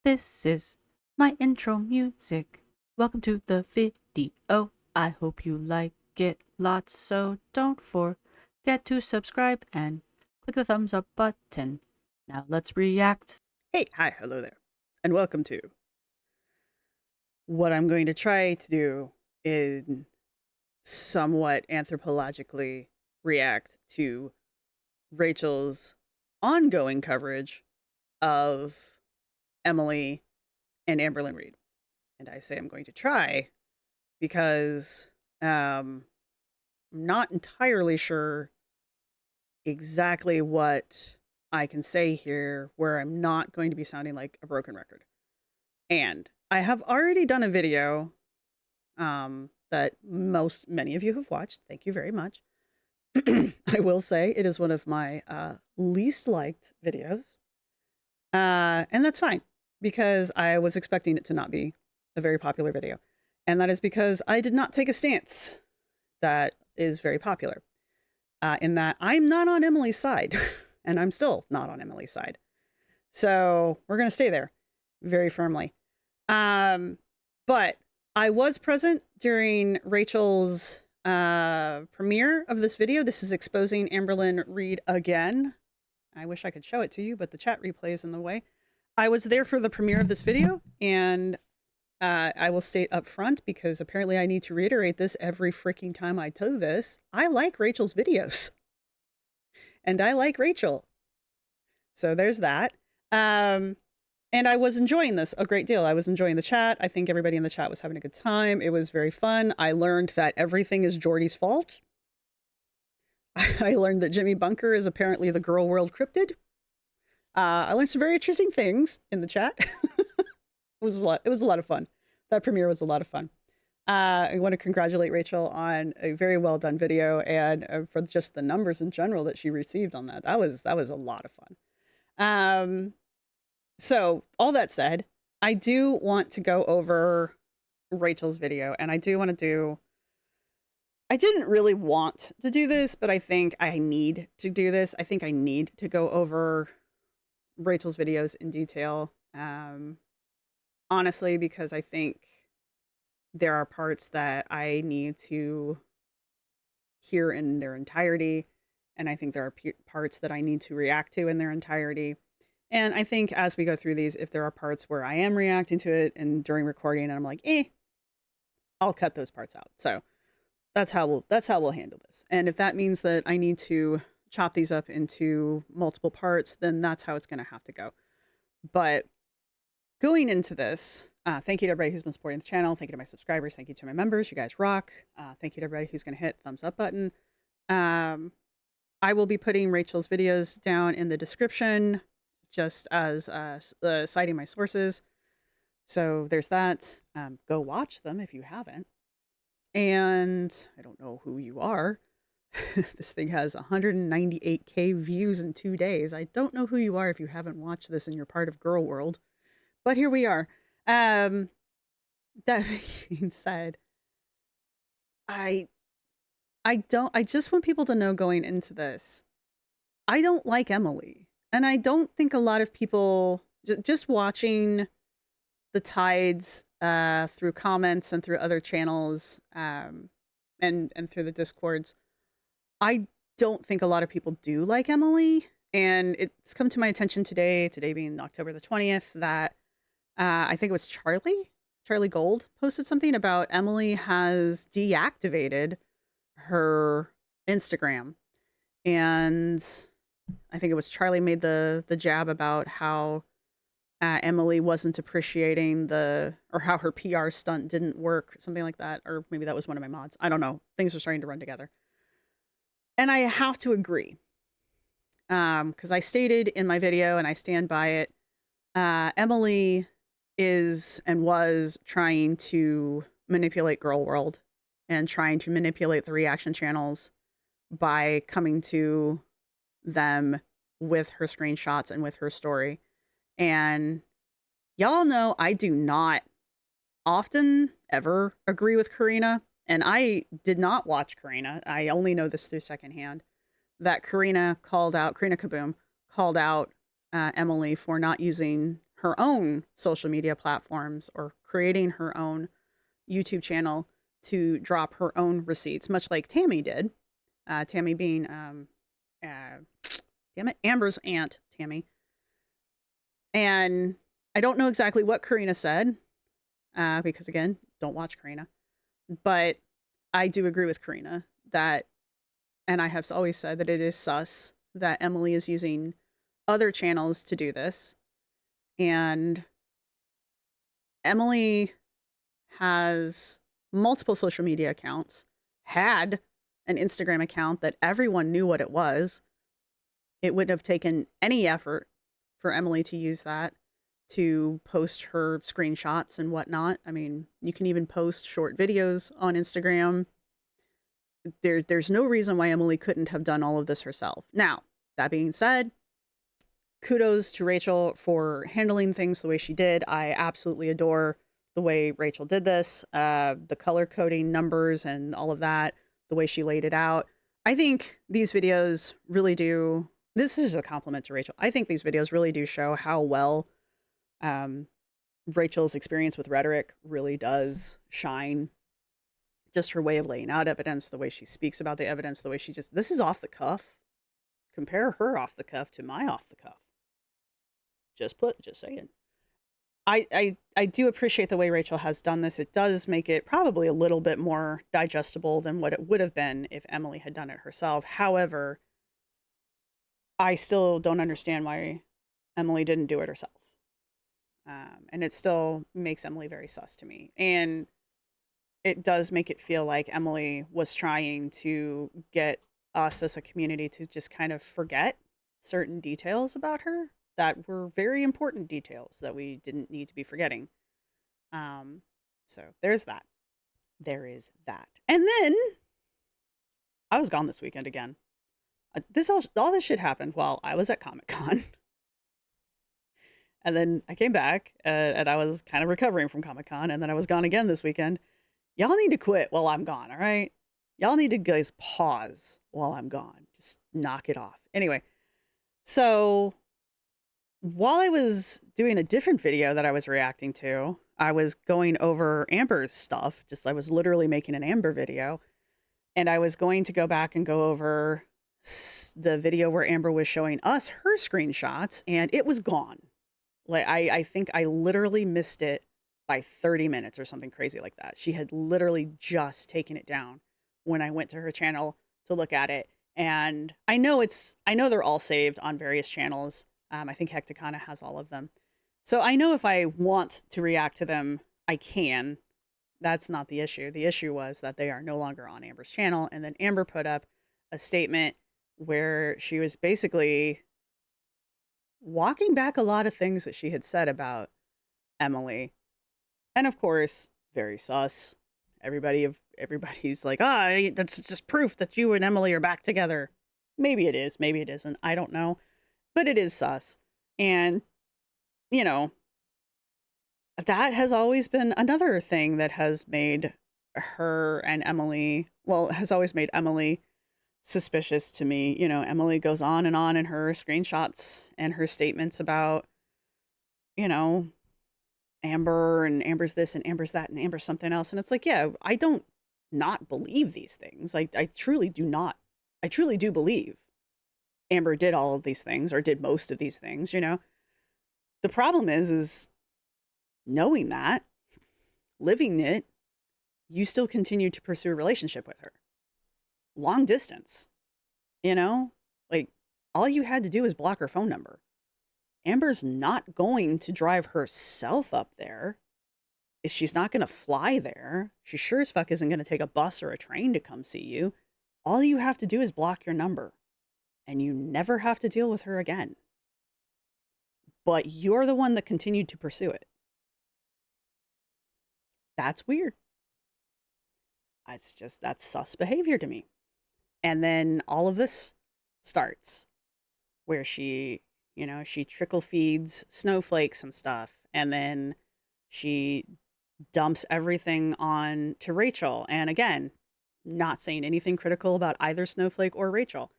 This is my intro music. Welcome to the video. I hope you like it lots, so don't forget to subscribe and click the thumbs up button. Now let's react. Hey, hi, hello there, and welcome to what I'm going to try to do is somewhat anthropologically react to Rachel's ongoing coverage of Emily and Amberlynn Reid. And I say I'm going to try because I'm not entirely sure exactly what I can say here where I'm not going to be sounding like a broken record. And I have already done a video that many of you have watched. Thank you very much. I will say it is one of my least liked videos. And that's fine because I was expecting it to not be a very popular video. And that is because I did not take a stance that is very popular in that I'm not on Emily's side and I'm still not on Emily's side. So we're going to stay there very firmly. But I was present during Rachel's premiere of this video. This is exposing Amberlynn Reid again. I wish I could show it to you, but the chat replay is in the way. I was there for the premiere of this video, and I will state up front, because apparently I need to reiterate this every freaking time I do this. I like Rachel's videos. And I like Rachel. So there's that. And I was enjoying this a great deal. I was enjoying the chat. I think everybody in the chat was having a good time. It was very fun. I learned that everything is Jordy's fault. I learned that Jimmy Bunker is apparently the girl world cryptid. I learned some very interesting things in the chat. It was a lot of fun. That premiere was a lot of fun. I want to congratulate Rachel on a very well done video, and for just the numbers in general that she received on that. That was a lot of fun. So all that said, I do want to go over Rachel's video, and I didn't really want to do this, but I think I need to do this. I think I need to go over Rachel's videos in detail. Honestly, because I think there are parts that I need to hear in their entirety, and I think there are parts that I need to react to in their entirety. And I think as we go through these, if there are parts where I am reacting to it and during recording and I'm like, I'll cut those parts out. So that's how we'll handle this. And if that means that I need to chop these up into multiple parts, then that's how it's going to have to go. But going into this, thank you to everybody who's been supporting the channel. Thank you to my subscribers. Thank you to my members. You guys rock. Thank you to everybody who's going to hit the thumbs up button. I will be putting Rachel's videos down in the description, just as citing my sources. So there's that. Go watch them if you haven't. And I don't know who you are. This thing has 198K views in 2 days. I don't know who you are if you haven't watched this and you're part of Girl World. But here we are. That being said, I just want people to know going into this, I don't like Emily. And I don't think a lot of people, just watching the tides through comments and through other channels and through the Discords, I don't think a lot of people do like Emily. And it's come to my attention today being October the 20th, that I think it was Charlie Gold posted something about Emily has deactivated her Instagram. And I think it was Charlie made the jab about how Emily wasn't appreciating or how her PR stunt didn't work, something like that. Or maybe that was one of my mods. I don't know. Things are starting to run together. And I have to agree. Because I stated in my video, and I stand by it, Emily is and was trying to manipulate Girl World and trying to manipulate the reaction channels by coming to them with her screenshots and with her story. And y'all know I do not often ever agree with Karina, and I did not watch Karina. I only know this through secondhand, that Karina Kaboom called out Emily for not using her own social media platforms or creating her own YouTube channel to drop her own receipts, much like Tammy did. Tammy being, damn it, Amber's aunt, Tammy. And I don't know exactly what Karina said, because again, don't watch Karina. But I do agree with Karina that, and I have always said that it is sus that Emily is using other channels to do this. And Emily has multiple social media accounts, had an Instagram account that everyone knew what it was. It wouldn't have taken any effort for Emily to use that to post her screenshots and whatnot. I mean, you can even post short videos on Instagram. There's no reason why Emily couldn't have done all of this herself. Now, that being said, kudos to Rachel for handling things the way she did. I absolutely adore the way Rachel did this, the color coding numbers and all of that, the way she laid it out. I think these videos really do. This is a compliment to Rachel. I think these videos really do show how well Rachel's experience with rhetoric really does shine. Just her way of laying out evidence, the way she speaks about the evidence, the way she just, this is off the cuff. Compare her off the cuff to my off the cuff. Just saying. I do appreciate the way Rachel has done this. It does make it probably a little bit more digestible than what it would have been if Emily had done it herself. However, I still don't understand why Emily didn't do it herself. And it still makes Emily very sus to me. And it does make it feel like Emily was trying to get us as a community to just kind of forget certain details about her that were very important details that we didn't need to be forgetting. So there's that. There is that. And then I was gone this weekend again. All this shit happened while I was at Comic-Con. And then I came back and I was kind of recovering from Comic-Con, and then I was gone again this weekend. Y'all need to quit while I'm gone, all right? Y'all need to guys pause while I'm gone. Just knock it off. Anyway, so while I was doing a different video that I was reacting to, I was going over Amber's stuff. I was literally making an Amber video. And I was going to go back and go over the video where Amber was showing us her screenshots, and it was gone. Like, I think I literally missed it by 30 minutes or something crazy like that. She had literally just taken it down when I went to her channel to look at it. And I know they're all saved on various channels. I think Hecticana has all of them. So I know if I want to react to them, I can. That's not the issue. The issue was that they are no longer on Amber's channel. And then Amber put up a statement where she was basically walking back a lot of things that she had said about Emily. And of course, very sus. Everybody's like, that's just proof that you and Emily are back together. Maybe it is, maybe it isn't. I don't know. But it is sus. And, you know, that has always been another thing that has made her and Emily, has always made Emily suspicious to me. You know, Emily goes on in her screenshots and her statements about, you know, Amber and Amber's this and Amber's that and Amber's something else. And it's like, yeah, I don't not believe these things. I truly do not. I truly do believe Amber did all of these things or did most of these things, you know. The problem is knowing that, living it, you still continue to pursue a relationship with her. Long distance, you know? Like, all you had to do is block her phone number. Amber's not going to drive herself up there. She's not going to fly there. She sure as fuck isn't going to take a bus or a train to come see you. All you have to do is block your number, and you never have to deal with her again. But you're the one that continued to pursue it. That's weird. That's sus behavior to me. And then all of this starts where she trickle feeds Snowflake some stuff, and then she dumps everything on to Rachel. And again, not saying anything critical about either Snowflake or Rachel.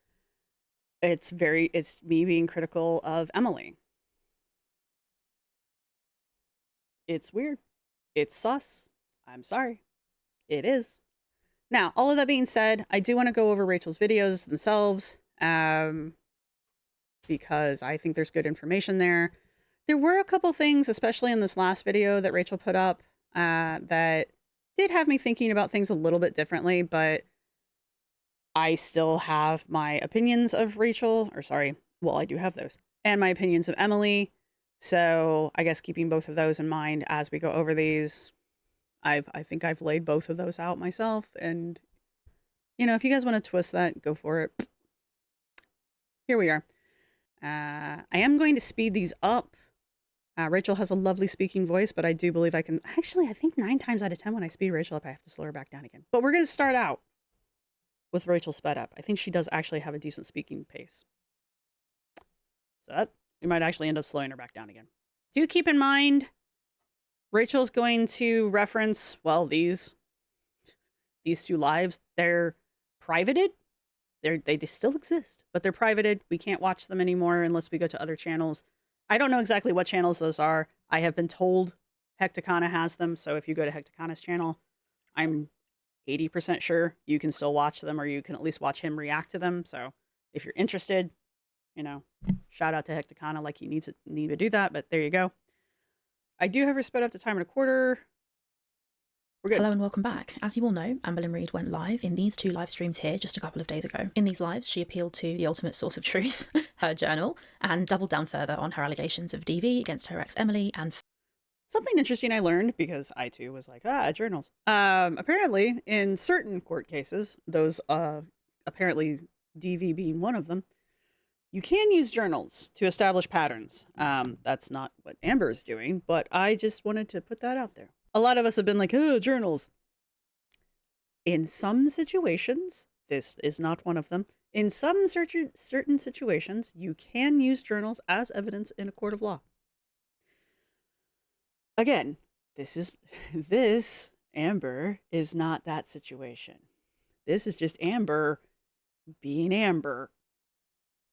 It's me being critical of Emily. It's weird. It's sus. I'm sorry. It is. Now, all of that being said, I do want to go over Rachel's videos themselves because I think there's good information there. There were a couple things, especially in this last video that Rachel put up, that did have me thinking about things a little bit differently, but I still have my opinions of Rachel, or sorry, well, I do have those, and my opinions of Emily. So I guess keeping both of those in mind as we go over these, I think I've laid both of those out myself. And, you know, if you guys want to twist that, go for it. Here we are. I am going to speed these up. Rachel has a lovely speaking voice, but I do believe I can. Actually, I think 9 times out of 10 when I speed Rachel up, I have to slow her back down again. But we're going to start out with Rachel sped up. I think she does actually have a decent speaking pace. So that, we might actually end up slowing her back down again. Do keep in mind, Rachel's going to reference, well, these 2 lives. They're privated. They still exist, but they're privated. We can't watch them anymore unless we go to other channels. I don't know exactly what channels those are. I have been told Hecticana has them, so if you go to Hecticana's channel, I'm 80% sure you can still watch them, or you can at least watch him react to them. So if you're interested, you know, shout out to Hecticana, like he need to do that, but there you go. I do have her sped up to time and a quarter. We're good. Hello and welcome back. As you all know, Amberlynn Reid went live in these 2 live streams here just a couple of days ago. In these lives, she appealed to the ultimate source of truth, her journal, and doubled down further on her allegations of DV against her ex Emily and something interesting I learned, because I too was like, journals. Apparently, in certain court cases, those apparently DV being one of them, you can use journals to establish patterns. That's not what Amber is doing, but I just wanted to put that out there. A lot of us have been like, journals. In some situations, this is not one of them. In some certain situations, you can use journals as evidence in a court of law. Again, this Amber is not that situation. This is just Amber being Amber.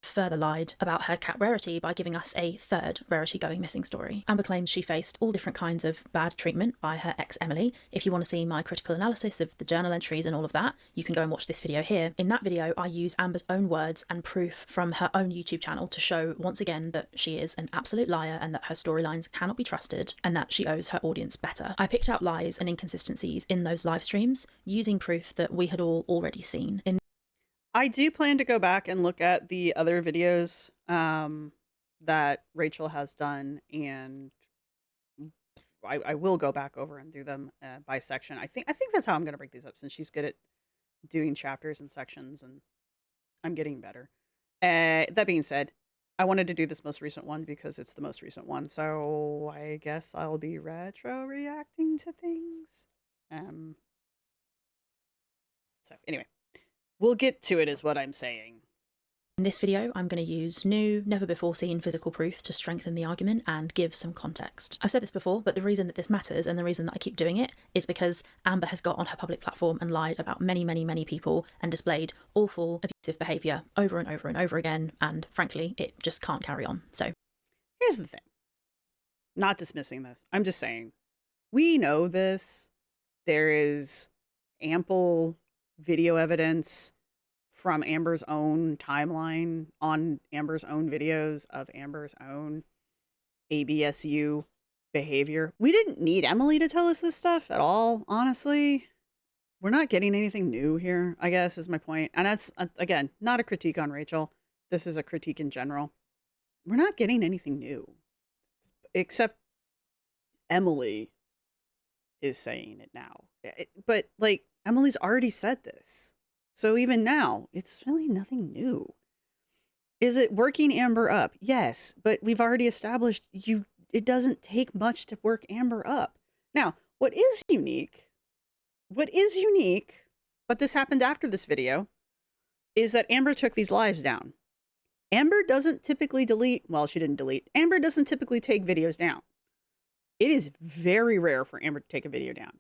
further lied about her cat Rarity by giving us a 3rd Rarity going missing story. Amber claims she faced all different kinds of bad treatment by her ex Emily. If you want to see my critical analysis of the journal entries and all of that, you can go and watch this video here. In that video, I use Amber's own words and proof from her own YouTube channel to show once again that she is an absolute liar and that her storylines cannot be trusted and that she owes her audience better. I picked out lies and inconsistencies in those live streams using proof that we had all already seen. I do plan to go back and look at the other videos that Rachel has done, and I will go back over and do them by section. I think that's how I'm going to break these up, since she's good at doing chapters and sections, and I'm getting better. That being said, I wanted to do this most recent one because it's the most recent one, so I guess I'll be retro reacting to things. So anyway. We'll get to it, is what I'm saying. In this video, I'm going to use new, never-before-seen physical proof to strengthen the argument and give some context. I've said this before, but the reason that this matters and the reason that I keep doing it is because Amber has got on her public platform and lied about many, many, many people and displayed awful, abusive behaviour over and over and over again, and frankly, it just can't carry on. So, here's the thing. Not dismissing this. I'm just saying, we know this. There is ample video evidence from Amber's own timeline on Amber's own videos of Amber's own ABSU behavior. We didn't need Emily to tell us this stuff at all, honestly. We're not getting anything new here, I guess, is my point. And that's, again, not a critique on Rachel. This is a critique in general. We're not getting anything new. Except Emily is saying it now. But, like, Emily's already said this. So even now, it's really nothing new. Is it working Amber up? Yes, but we've already established it doesn't take much to work Amber up. Now, what is unique, but this happened after this video, is that Amber took these lives down. Amber doesn't typically she didn't delete. Amber doesn't typically take videos down. It is very rare for Amber to take a video down.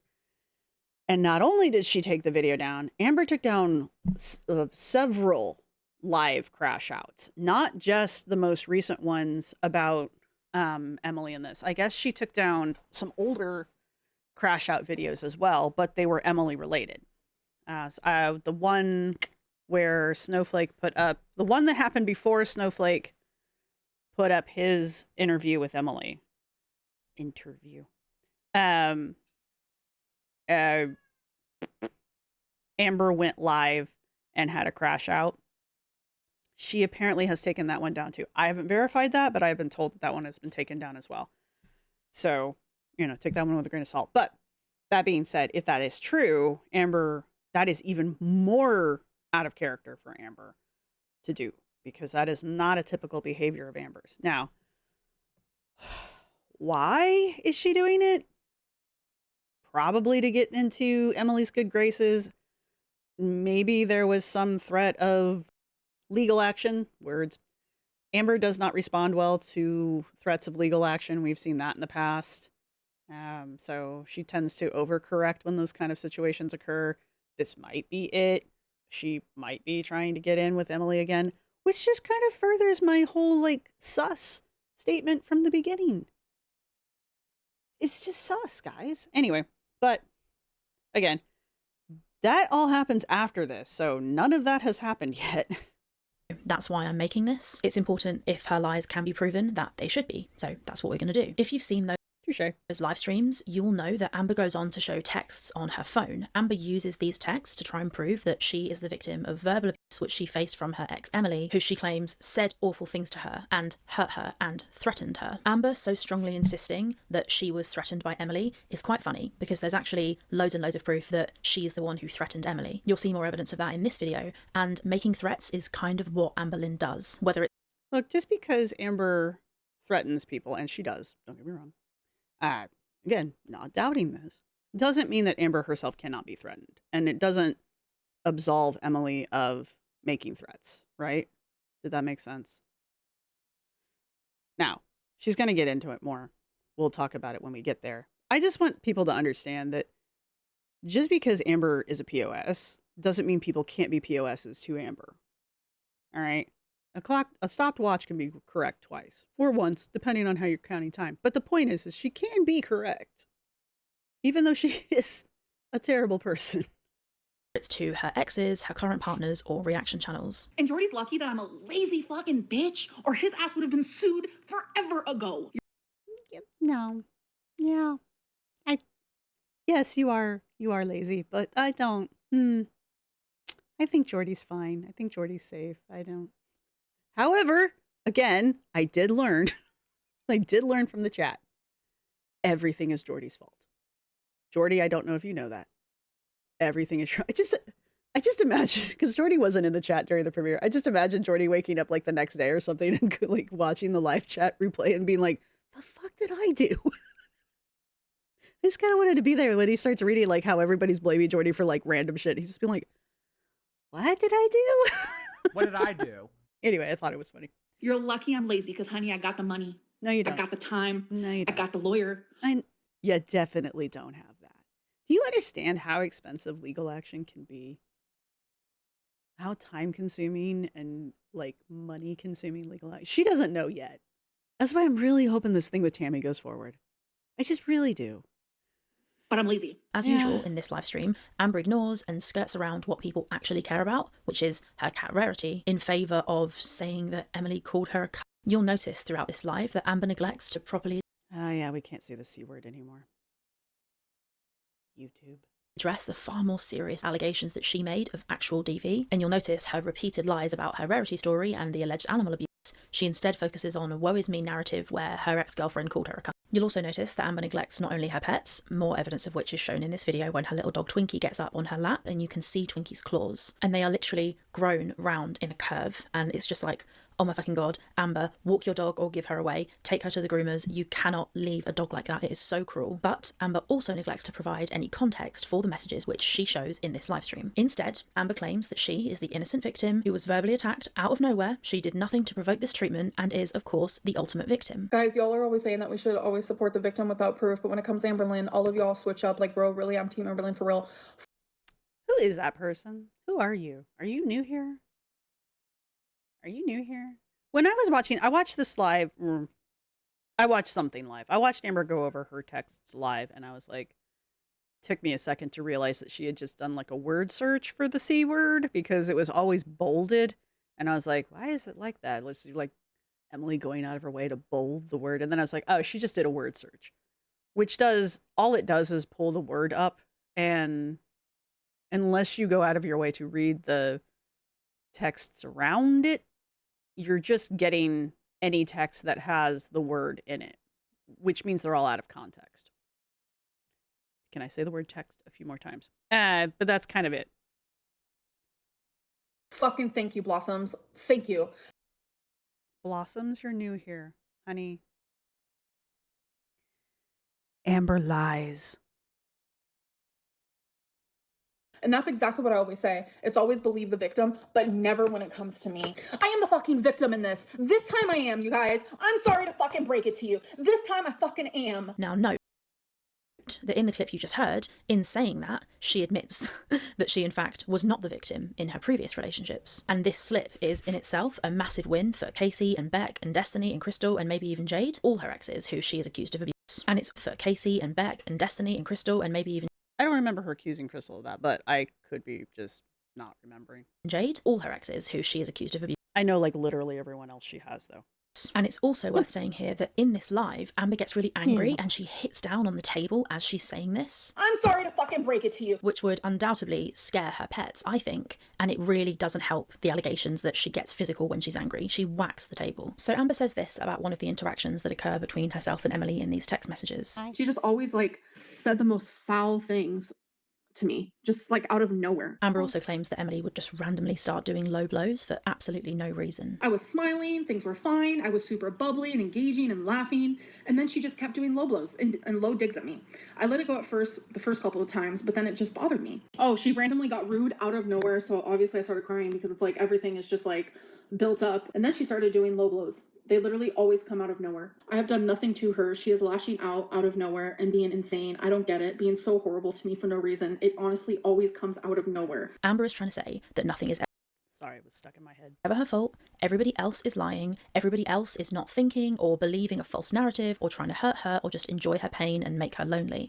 And not only did she take the video down, Amber took down several live crash outs, not just the most recent ones about Emily in this. I guess she took down some older crash out videos as well, but they were Emily related. The one where Snowflake put up, the one that happened before Snowflake put up his interview with Emily. Interview. Um, uh, Amber went live and had a crash out. She apparently has taken that one down too. I haven't verified that, but I've been told that that one has been taken down as well. So, take that one with a grain of salt. But that being said, if that is true, Amber, that is even more out of character for Amber to do because that is not a typical behavior of Amber's. Now, why is she doing it? Probably to get into Emily's good graces. Maybe there was some threat of legal action. Words. Amber does not respond well to threats of legal action. We've seen that in the past. So she tends to overcorrect when those kind of situations occur. This might be it. She might be trying to get in with Emily again, which just kind of furthers my whole sus statement from the beginning. It's just sus, guys. Anyway, but again, that all happens after this, so none of that has happened yet. That's why I'm making this. It's important if her lies can be proven that they should be. So that's what we're going to do. If you've seen those live streams, you'll know that Amber goes on to show texts on her phone. Amber uses these texts to try and prove that she is the victim of verbal abuse which she faced from her ex Emily, who she claims said awful things to her and hurt her and threatened her. Amber so strongly insisting that she was threatened by Emily is quite funny because there's actually loads and loads of proof that she's the one who threatened Emily. You'll see more evidence of that in this video, and making threats is kind of what Amberlynn does. Whether it's Look, just because Amber threatens people, and she does, don't get me wrong, again, not doubting this, doesn't mean that Amber herself cannot be threatened. And it doesn't absolve Emily of making threats, right? Did that make sense? Now, she's going to get into it more. We'll talk about it when we get there. I just want people to understand that just because Amber is a POS doesn't mean people can't be POSs to Amber. All right? A stopped watch can be correct twice or once, depending on how you're counting time. But the point is she can be correct, even though she is a terrible person. it's to her exes, her current partners, or reaction channels. And Jordy's lucky that I'm a lazy fucking bitch, or his ass would have been sued forever ago. No. Yeah. Yes, you are lazy, but I don't. I think Jordy's fine. I think Jordy's safe. I don't. However, again, I did learn. I did learn from the chat. Everything is Jordy's fault. Jordy, I don't know if you know that. Everything is. I just imagine, because Jordy wasn't in the chat during the premiere. I just imagine Jordy waking up the next day or something and watching the live chat replay and being like, "The fuck did I do?" I just kind of wanted to be there when he starts reading how everybody's blaming Jordy for random shit. He's just been like, "What did I do?" What did I do? Anyway, I thought it was funny. You're lucky I'm lazy because, honey, I got the money. No, you I don't. got the time. No, you I don't. got the lawyer. You definitely don't have that. Do you understand how expensive legal action can be? How time consuming and money consuming legal action? She doesn't know yet. That's why I'm really hoping this thing with Tammy goes forward. I just really do. But I'm lazy. As usual in this live stream, Amber ignores and skirts around what people actually care about, which is her cat Rarity, in favour of saying that Emily called her a cat. You'll notice throughout this live that Amber neglects to properly Oh yeah, we can't say the C word anymore. YouTube. address the far more serious allegations that she made of actual DV, and you'll notice her repeated lies about her Rarity story and the alleged animal abuse. She instead focuses on a woe is me narrative where her ex-girlfriend called her a cunt. You'll also notice that Amber neglects not only her pets, more evidence of which is shown in this video when her little dog Twinkie gets up on her lap and you can see Twinkie's claws. And they are literally grown round in a curve, and it's just like, oh my fucking god, Amber, walk your dog or give her away, take her to the groomers, you cannot leave a dog like that, it is so cruel. But Amber also neglects to provide any context for the messages which she shows in this livestream. Instead, Amber claims that she is the innocent victim who was verbally attacked out of nowhere, she did nothing to provoke this treatment, and is, of course, the ultimate victim. Guys, y'all are always saying that we should always support the victim without proof, but when it comes to Amberlynn, all of y'all switch up, bro, really, I'm team Amberlynn for real. Who is that person? Who are you? Are you new here? Are you new here? When I was watching, I watched this live I watched something live. I watched Amber go over her texts live, and I was like, took me a second to realize that she had just done like a word search for the C word because it was always bolded. And I was like, why is it like that? Let's do like Emily going out of her way to bold the word. And then I was like, oh, she just did a word search, which does all it does is pull the word up. And unless you go out of your way to read the texts around it, you're just getting any text that has the word in it, which means they're all out of context. Can I say the word text a few more times? But that's kind of it. Fucking thank you, Blossoms. Thank you. Blossoms, you're new here, honey. Amber lies. And that's exactly what I always say. It's always believe the victim, but never when it comes to me. I am the fucking victim in this. This time I am, you guys. I'm sorry to fucking break it to you. This time I fucking am. Now, note that in the clip you just heard, in saying that, she admits that she in fact was not the victim in her previous relationships. And this slip is in itself a massive win for Casey and Beck and Destiny and Crystal and maybe even Jade, all her exes who she is accused of abuse. And it's for Casey and Beck and Destiny and Crystal and maybe even I don't remember her accusing Crystal of that, but I could be just not remembering. Jade, all her exes who she is accused of abuse. I know like literally everyone else she has though. And it's also worth saying here that in this live, Amber gets really angry and she hits down on the table as she's saying this. I'm sorry to fucking break it to you. Which would undoubtedly scare her pets, I think. And it really doesn't help the allegations that she gets physical when she's angry. She whacks the table. So Amber says this about one of the interactions that occur between herself and Emily in these text messages. She just always like said the most foul things to me, just like out of nowhere. Amber also claims that Emily would just randomly start doing low blows for absolutely no reason. I was smiling, things were fine, I was super bubbly and engaging and laughing, and then she just kept doing low blows and low digs at me. I let it go at first, the first couple of times, but then it just bothered me. Oh, she randomly got rude out of nowhere, so obviously I started crying because it's like everything is just like built up, and then she started doing low blows. They literally always come out of nowhere. I have done nothing to her. She is lashing out of nowhere and being insane. I don't get it. Being so horrible to me for no reason. It honestly always comes out of nowhere. Amber is trying to say that nothing is Sorry, it was stuck in my head. ever her fault. Everybody else is lying. Everybody else is not thinking or believing a false narrative or trying to hurt her or just enjoy her pain and make her lonely.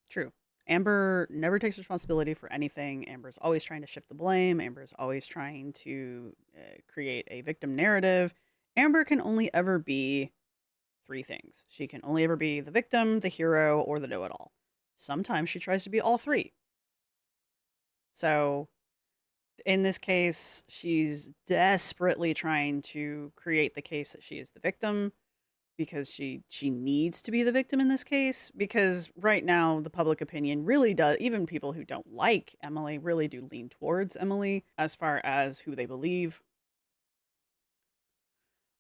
True. Amber never takes responsibility for anything. Amber's always trying to shift the blame. Amber's always trying to create a victim narrative. Amber can only ever be three things. She can only ever be the victim, the hero, or the know-it-all. Sometimes she tries to be all three. So, in this case, she's desperately trying to create the case that she is the victim because she needs to be the victim in this case, because right now the public opinion really does, even people who don't like Emily really do lean towards Emily as far as who they believe.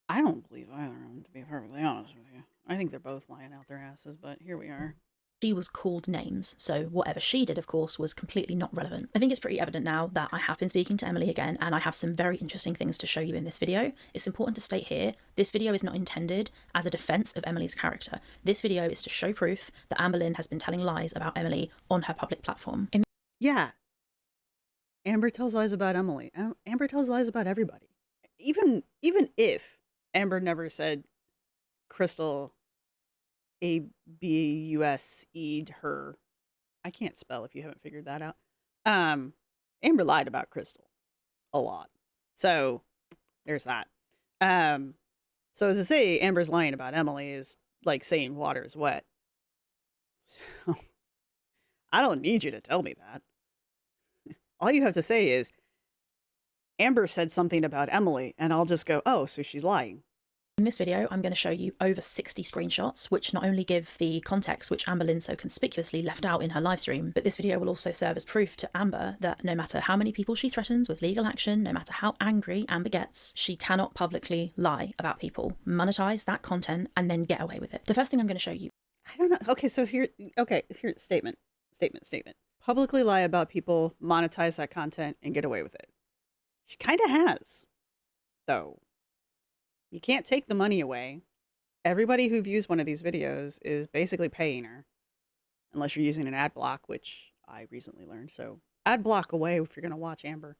I don't believe either of them, to be perfectly honest with you. I think they're both lying out their asses, but here we are. She was called names, so whatever she did, of course, was completely not relevant. I think it's pretty evident now that I have been speaking to Emily again, and I have some very interesting things to show you in this video. It's important to state here, this video is not intended as a defense of Emily's character. This video is to show proof that Amberlynn has been telling lies about Emily on her public platform. Yeah. Amber tells lies about Emily. Amber tells lies about everybody. Even if Amber never said Crystal ABUSE'd her. I can't spell if you haven't figured that out. Amber lied about Crystal a lot. So there's that. So to say Amber's lying about Emily is like saying water is wet. So I don't need you to tell me that. All you have to say is Amber said something about Emily, and I'll just go, oh, so she's lying. In this video, I'm going to show you over 60 screenshots, which not only give the context which Amberlynn so conspicuously left out in her livestream, but this video will also serve as proof to Amber that no matter how many people she threatens with legal action, no matter how angry Amber gets, she cannot publicly lie about people, monetize that content, and then get away with it. The first thing I'm going to show you. I don't know. Okay, so here, statement. Publicly lie about people, monetize that content, and get away with it. She kind of has, though. You can't take the money away. Everybody who views one of these videos is basically paying her. Unless you're using an ad block, which I recently learned. So ad block away if you're going to watch Amber.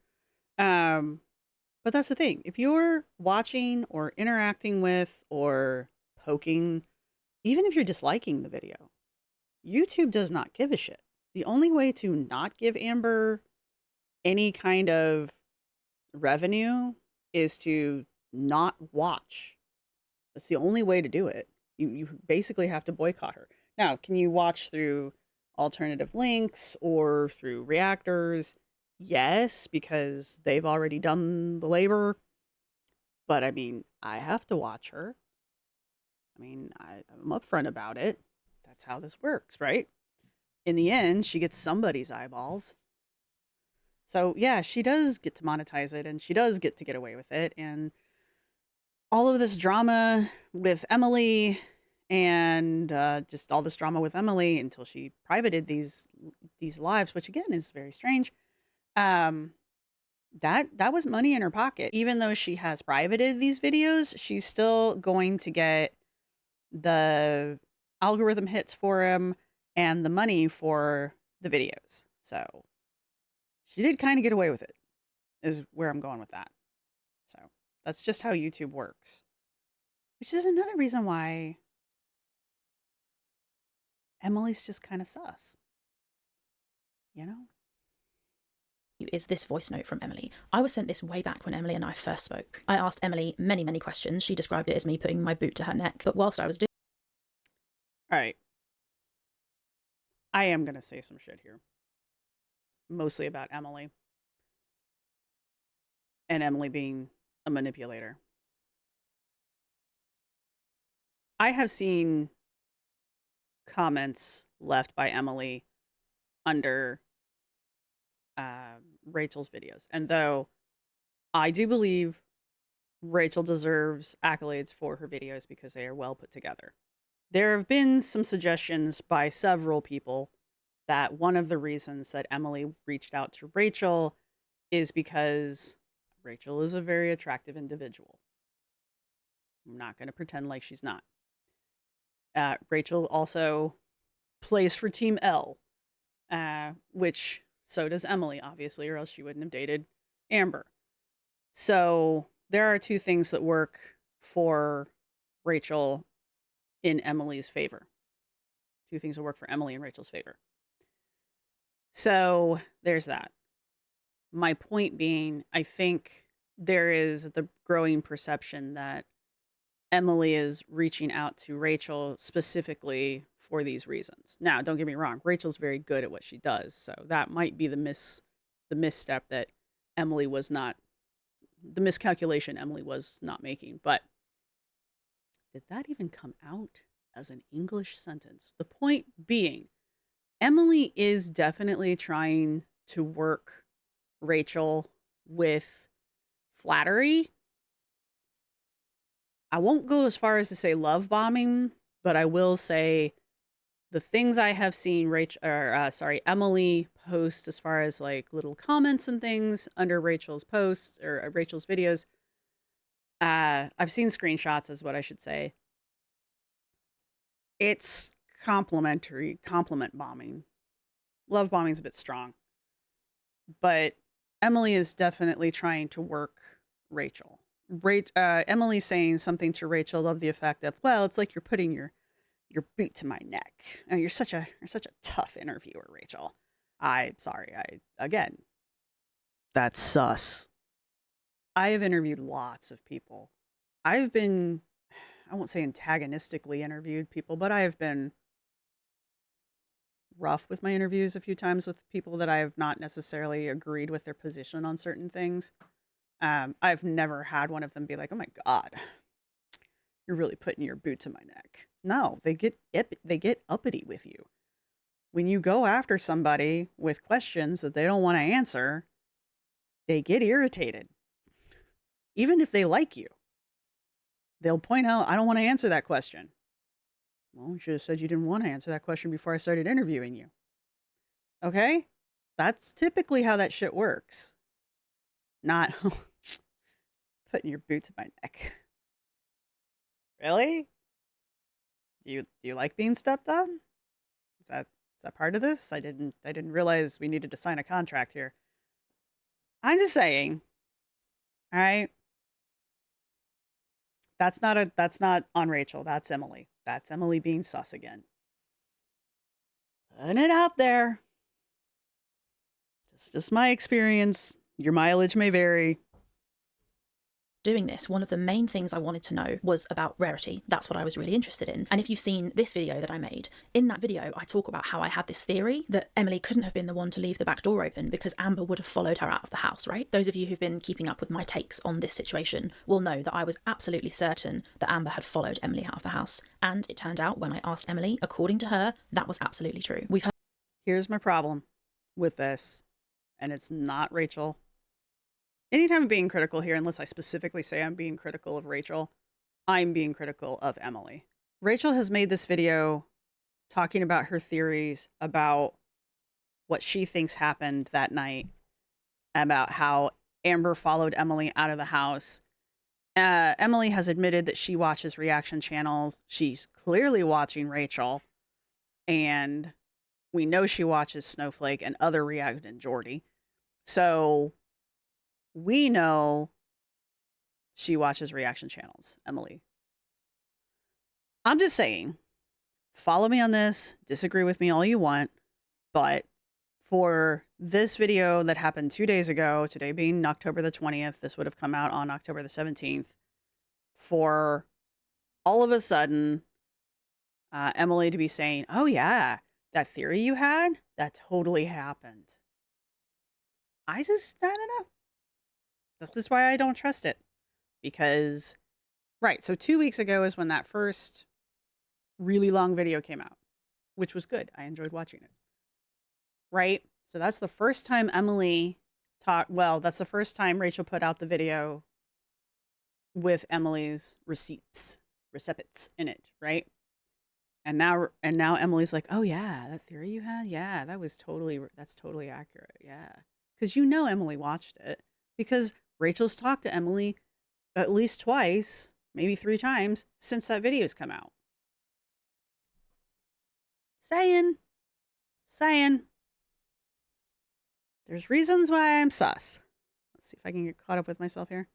But that's the thing. If you're watching or interacting with or poking even if you're disliking the video, YouTube does not give a shit. The only way to not give Amber any kind of revenue is to not watch. That's the only way to do it. You basically have to boycott her. Now, can you watch through alternative links or through reactors? Yes, because they've already done the labor. But I mean, I have to watch her. I mean, I'm upfront about it. That's how this works, right? In the end, she gets somebody's eyeballs. So yeah, she does get to monetize it and she does get to get away with it. And all of this drama with Emily and just all this drama with Emily until she privated these lives, which again is very strange. Um, that was money in her pocket. Even though she has privated these videos, she's still going to get the algorithm hits for him and the money for the videos. So she did kind of get away with it, is where I'm going with that. So that's just how YouTube works, which is another reason why Emily's just kind of sus, you know? Is this voice note from Emily. I was sent this way back when Emily and I first spoke. I asked Emily many, many questions. She described it as me putting my boot to her neck. But whilst I was doing All right. I am going to say some shit here, mostly about Emily and Emily being a manipulator. I have seen comments left by Emily under Rachel's videos. And though I do believe Rachel deserves accolades for her videos because they are well put together, there have been some suggestions by several people that one of the reasons that Emily reached out to Rachel is because Rachel is a very attractive individual. I'm not going to pretend like she's not. Rachel also plays for Team L, which so does Emily, obviously, or else she wouldn't have dated Amber. So there are two things that work for Rachel in Emily's favor. Two things that work for Emily in Rachel's favor. So there's that. My point being, I think there is the growing perception that Emily is reaching out to Rachel specifically for these reasons. Now, don't get me wrong, Rachel's very good at what she does, so that might be the misstep that Emily was not, the miscalculation Emily was not making. But did that even come out as an English sentence? The point being, Emily is definitely trying to work Rachel with flattery. I won't go as far as to say love bombing, but I will say the things I have seen Emily post as far as like little comments and things under Rachel's posts or Rachel's videos. I've seen screenshots is what I should say. It's compliment bombing. Love bombing's a bit strong. But Emily is definitely trying to work Rachel. Emily's saying something to Rachel of the effect of, well, it's like you're putting your boot to my neck. Oh, you're such a tough interviewer, Rachel. I'm sorry. Again, that's sus. I have interviewed lots of people. I've been, I won't say antagonistically interviewed people, but I have been rough with my interviews a few times with people that I have not necessarily agreed with their position on certain things. I've never had one of them be like, "Oh my God, you're really putting your boot to my neck." No, they get uppity with you. When you go after somebody with questions that they don't want to answer, they get irritated. Even if they like you, they'll point out, "I don't want to answer that question." Well, you should have said you didn't want to answer that question before I started interviewing you. Okay? That's typically how that shit works. Not putting your boot to my neck. Really? Do you like being stepped on? Is that part of this? I didn't realize we needed to sign a contract here. I'm just saying. All right. That's not on Rachel. That's Emily. That's Emily being sus again. Putting it out there. Just my experience. Your mileage may vary. Doing this, one of the main things I wanted to know was about rarity. That's what I was really interested in. And if you've seen this video that I made, in that video I talk about how I had this theory that Emily couldn't have been the one to leave the back door open because Amber would have followed her out of the house, right? Those of you who've been keeping up with my takes on this situation will know that I was absolutely certain that Amber had followed Emily out of the house. And it turned out when I asked Emily, according to her, that was absolutely true. Here's my problem with this, and it's not Rachel. Anytime I'm being critical here, unless I specifically say I'm being critical of Rachel, I'm being critical of Emily. Rachel has made this video talking about her theories about what she thinks happened that night, about how Amber followed Emily out of the house. Emily has admitted that she watches reaction channels. She's clearly watching Rachel, and we know she watches Snowflake and other and Jordy. So we know she watches reaction channels, Emily. I'm just saying, follow me on this, disagree with me all you want, but for this video that happened 2 days ago, today being October the 20th, this would have come out on October the 17th, for all of a sudden, Emily to be saying, oh yeah, that theory you had, that totally happened. I don't know. That's just why I don't trust it. Because, right, so 2 weeks ago is when that first really long video came out, which was good. I enjoyed watching it. Right? So that's the first time Emily that's the first time Rachel put out the video with Emily's receipts in it, right? And now Emily's like, oh yeah, that theory you had? Yeah, that's totally accurate. Yeah. Because Emily watched it. Because Rachel's talked to Emily at least twice, maybe 3 times since that video's come out. Saying. There's reasons why I'm sus. Let's see if I can get caught up with myself here.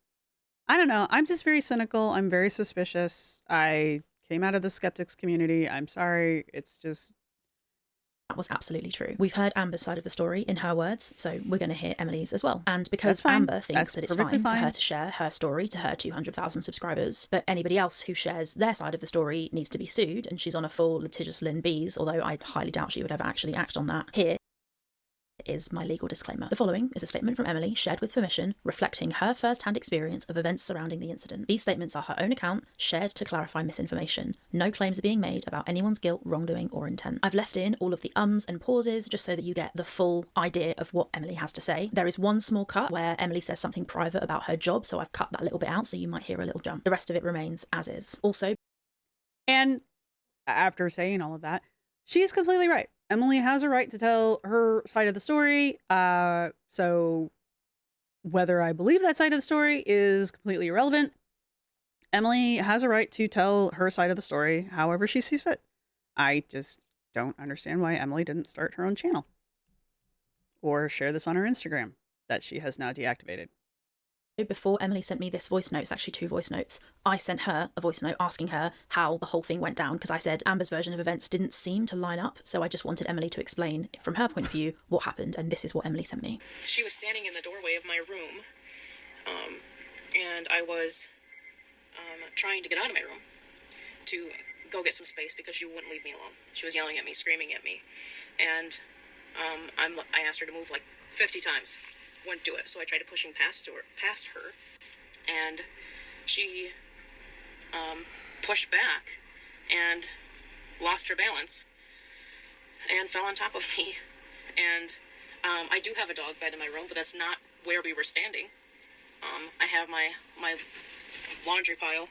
I don't know. I'm just very cynical. I'm very suspicious. I came out of the skeptics community. I'm sorry. It's just... That was absolutely true. We've heard Amber's side of the story in her words, so we're going to hear Emily's as well. And because Amber thinks that it's fine for her to share her story to her 200,000 subscribers, but anybody else who shares their side of the story needs to be sued, and she's on a full litigious Lynn Bees, although I highly doubt she would ever actually act on that. Here is my legal disclaimer. The following is a statement from Emily, shared with permission, reflecting her first-hand experience of events surrounding the incident. These statements are her own account, shared to clarify misinformation. No claims are being made about anyone's guilt, wrongdoing, or intent. I've left in all of the ums and pauses just so that you get the full idea of what Emily has to say. There is one small cut where Emily says something private about her job, so I've cut that little bit out, so you might hear a little jump. The rest of it remains as is. Also, and after saying all of that, she is completely right. Emily has a right to tell her side of the story. So whether I believe that side of the story is completely irrelevant. Emily has a right to tell her side of the story however she sees fit. I just don't understand why Emily didn't start her own channel or share this on her Instagram that she has now deactivated. Before Emily sent me this voice note, it's actually 2 voice notes, I sent her a voice note asking her how the whole thing went down, because I said Amber's version of events didn't seem to line up, so I just wanted Emily to explain from her point of view what happened, and this is what Emily sent me. She was standing in the doorway of my room, and I was trying to get out of my room to go get some space because she wouldn't leave me alone. She was yelling at me, screaming at me, and I asked her to move like 50 times. Wouldn't do it, so I tried pushing past her, and she pushed back and lost her balance and fell on top of me. And I do have a dog bed in my room, but that's not where we were standing. I have my laundry pile.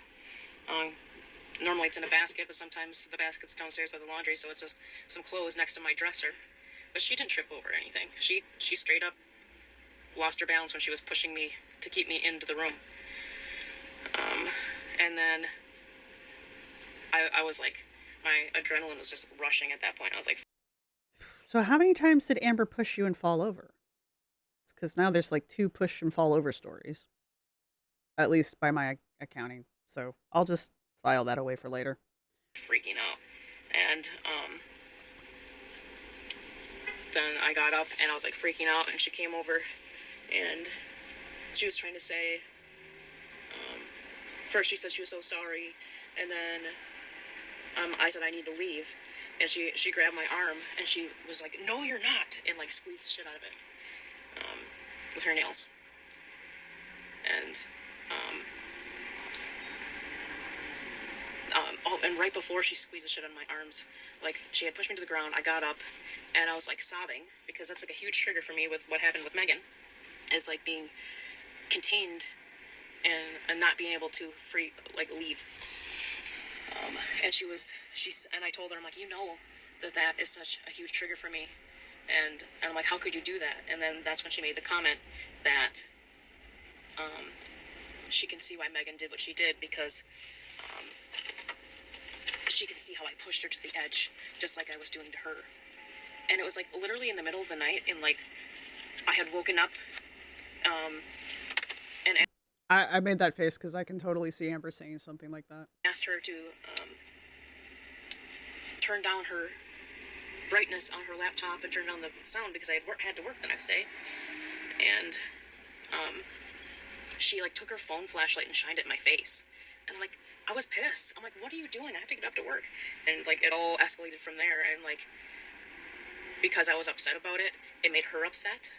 Normally it's in a basket, but sometimes the basket's downstairs by the laundry, so it's just some clothes next to my dresser. But she didn't trip over anything. She straight up lost her balance when she was pushing me to keep me into the room. And then I was like, my adrenaline was just rushing at that point. I was like... So how many times did Amber push you and fall over? It's because now there's like 2 push and fall over stories. At least by my accounting. So I'll just file that away for later. freaking out. And then I got up and I was like freaking out, and she came over and she was trying to say, first she said she was so sorry, and then I said I need to leave, and she grabbed my arm and she was like, no you're not, and like squeezed the shit out of it with her nails. And and right before she squeezed the shit out of my arms, like she had pushed me to the ground, I got up and I was like sobbing, because that's like a huge trigger for me with what happened with Megan, is like being contained and not being able to leave. And I told her, I'm like, you know that is such a huge trigger for me, and I'm like, how could you do that? And then that's when she made the comment that she can see why Megan did what she did, because she can see how I pushed her to the edge, just like I was doing to her. And it was like literally in the middle of the night, and like I had woken up and I made that face because I can totally see Amber saying something like that. asked her to turn down her brightness on her laptop and turn down the sound, because I had to work the next day. And she like took her phone flashlight and shined it in my face. And I'm like, I was pissed. I'm like, what are you doing? I have to get up to work. And like it all escalated from there. And like, because I was upset about it, it made her upset.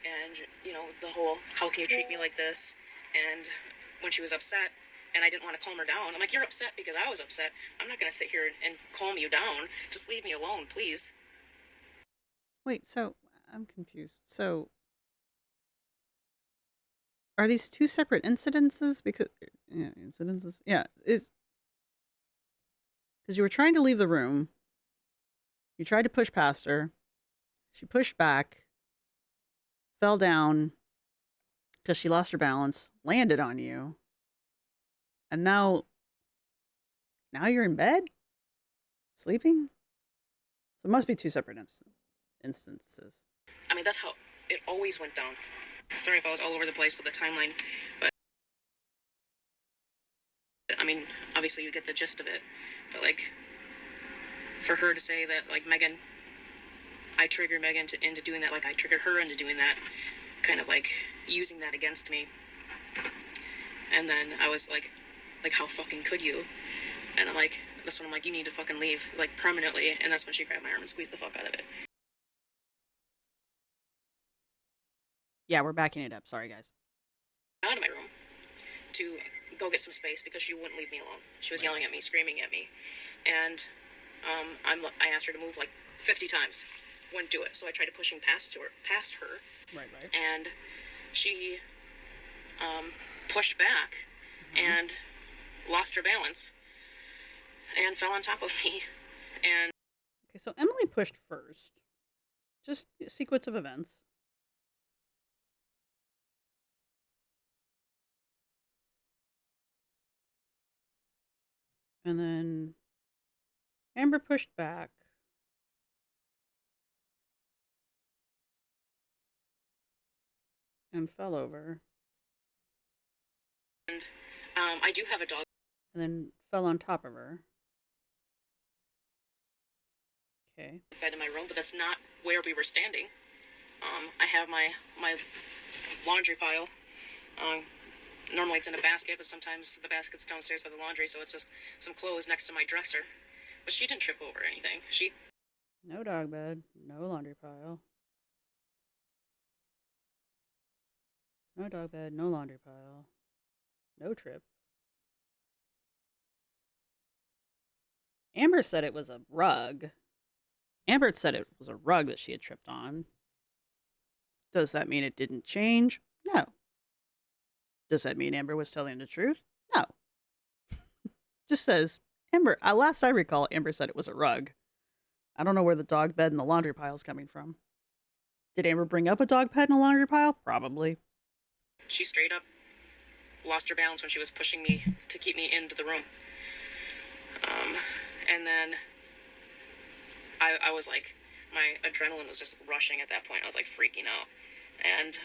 And you know, the whole, how can you treat me like this? And when she was upset and I didn't want to calm her down, I'm like, you're upset because I was upset. I'm not going to sit here and calm you down. Just leave me alone, please. Wait, so I'm confused. So are these two separate incidences? Because is because you were trying to leave the room. You tried to push past her. She pushed back, fell down because she lost her balance, landed on you, and now you're in bed, sleeping. So it must be two separate instances. I mean, that's how it always went down. Sorry if I was all over the place with the timeline, but I mean, obviously you get the gist of it. But like, for her to say that like Megan, I triggered Megan into doing that, like I triggered her into doing that, kind of like using that against me. And then I was like how fucking could you? And I'm like, that's when I'm like, you need to fucking leave, like permanently. And that's when she grabbed my arm and squeezed the fuck out of it. Yeah, we're backing it up. Sorry, guys. Out of my room to go get some space because she wouldn't leave me alone. She was yelling at me, screaming at me, and I asked her to move like 50 times, wouldn't do it. So I tried pushing past her, Right. and she pushed back and lost her balance and fell on top of me. And Okay, so Emily pushed first. Just a sequence of events. And then Amber pushed back. And fell over. And I do have a dog And then fell on top of her. Okay. bed in my room, but that's not where we were standing. I have my laundry pile. Normally it's in a basket, but sometimes the basket's downstairs by the laundry, so it's just some clothes next to my dresser. But she didn't trip over anything. No dog bed. No laundry pile. No dog bed. No laundry pile. No trip. Amber said it was a rug. Amber said it was a rug that she had tripped on. Does that mean it didn't change? No. Does that mean Amber was telling the truth? No. Just says, Amber, last I recall, Amber said it was a rug. I don't know where the dog bed and the laundry pile is coming from. Did Amber bring up a dog bed and a laundry pile? Probably. She straight up lost her balance when she was pushing me to keep me into the room. And then I was like, my adrenaline was just rushing at that point. I was like freaking out. And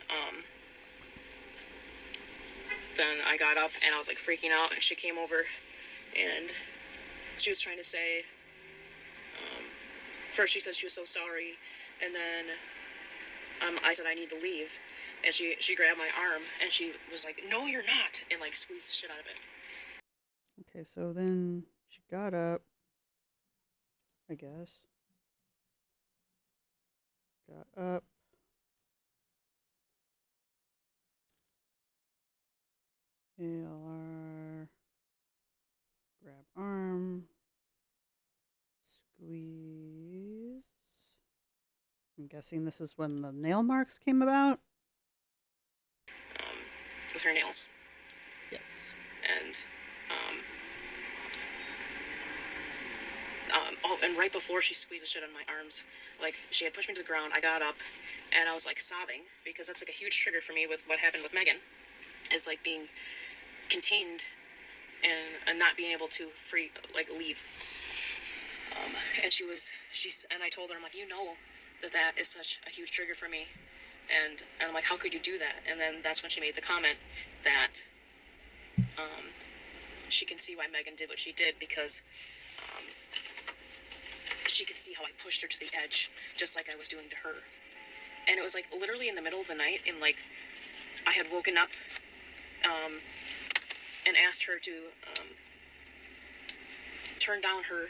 then I got up and I was like freaking out, and she came over and she was trying to say, first she said she was so sorry, and then I said I need to leave, and she grabbed my arm and she was like, no you're not, and like squeezed the shit out of it. Okay, so then she got up, I guess. Got up. ALR. Grab arm. Squeeze. I'm guessing this is when the nail marks came about. With her nails. Yes. And and right before she squeezed the shit on my arms, like she had pushed me to the ground, I got up and I was like sobbing, because that's like a huge trigger for me with what happened with Megan, is like being contained and not being able to leave. And I told her, I'm like, you know that is such a huge trigger for me, and I'm like, how could you do that? And then that's when she made the comment that she can see why Megan did what she did, because she could see how I pushed her to the edge, just like I was doing to her. And it was like literally in the middle of the night, and like I had woken up and asked her to turn down her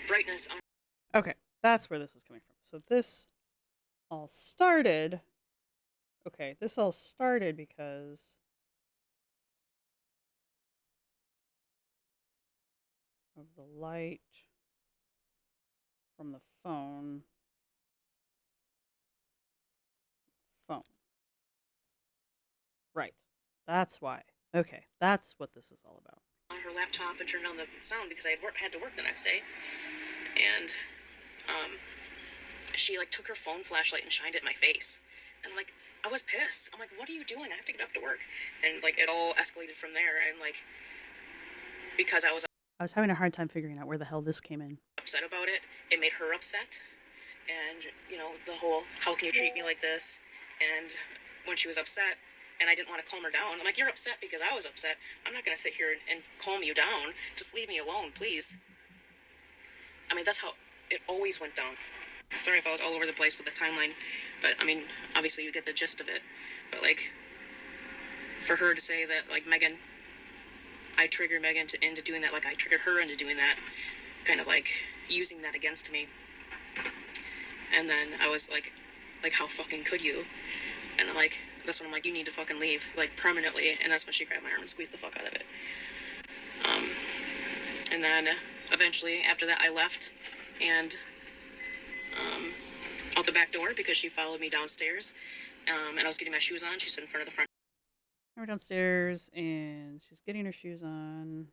brightness on. Okay, that's where this is coming from. So this all started. Okay, this all started because of the light from the phone. Right. That's why. Okay, that's what this is all about. On her laptop and turned on the sound because I had to work the next day, and she like took her phone flashlight and shined it in my face, and I'm like, I was pissed. I'm like, what are you doing? I have to get up to work, and like it all escalated from there, and like because I was having a hard time figuring out where the hell this came in. upset about it, it made her upset, and you know the whole how can you treat me like this, and when she was upset. And I didn't want to calm her down. I'm like, you're upset because I was upset. I'm not going to sit here and calm you down. Just leave me alone, please. I mean, that's how it always went down. Sorry if I was all over the place with the timeline. But, I mean, obviously you get the gist of it. But, like, for her to say that, like, Megan, I triggered Megan into doing that. Like, I triggered her into doing that. Kind of, like, using that against me. And then I was like, how fucking could you? And I'm like... That's when I'm like, you need to fucking leave, like, permanently. And that's when she grabbed my arm and squeezed the fuck out of it. And then, eventually, after that, I left. And, out the back door, because she followed me downstairs. And I was getting my shoes on. She stood in front of the front. We're downstairs, and she's getting her shoes on.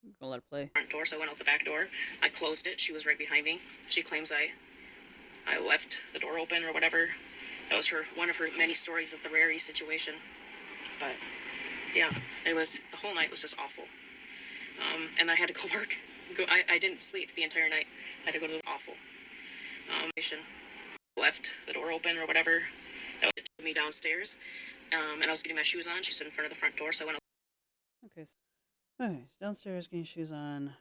I'm gonna let it play. Front door, so I went out the back door. I closed it. She was right behind me. She claims I left the door open or whatever. That was one of her many stories of the Rarity situation. But, yeah, the whole night was just awful. And I had to go work. I didn't sleep the entire night. I had to go to the awful. Left the door open or whatever. That was me downstairs. And I was getting my shoes on. She stood in front of the front door, so I went out. Okay, okay, downstairs getting shoes on.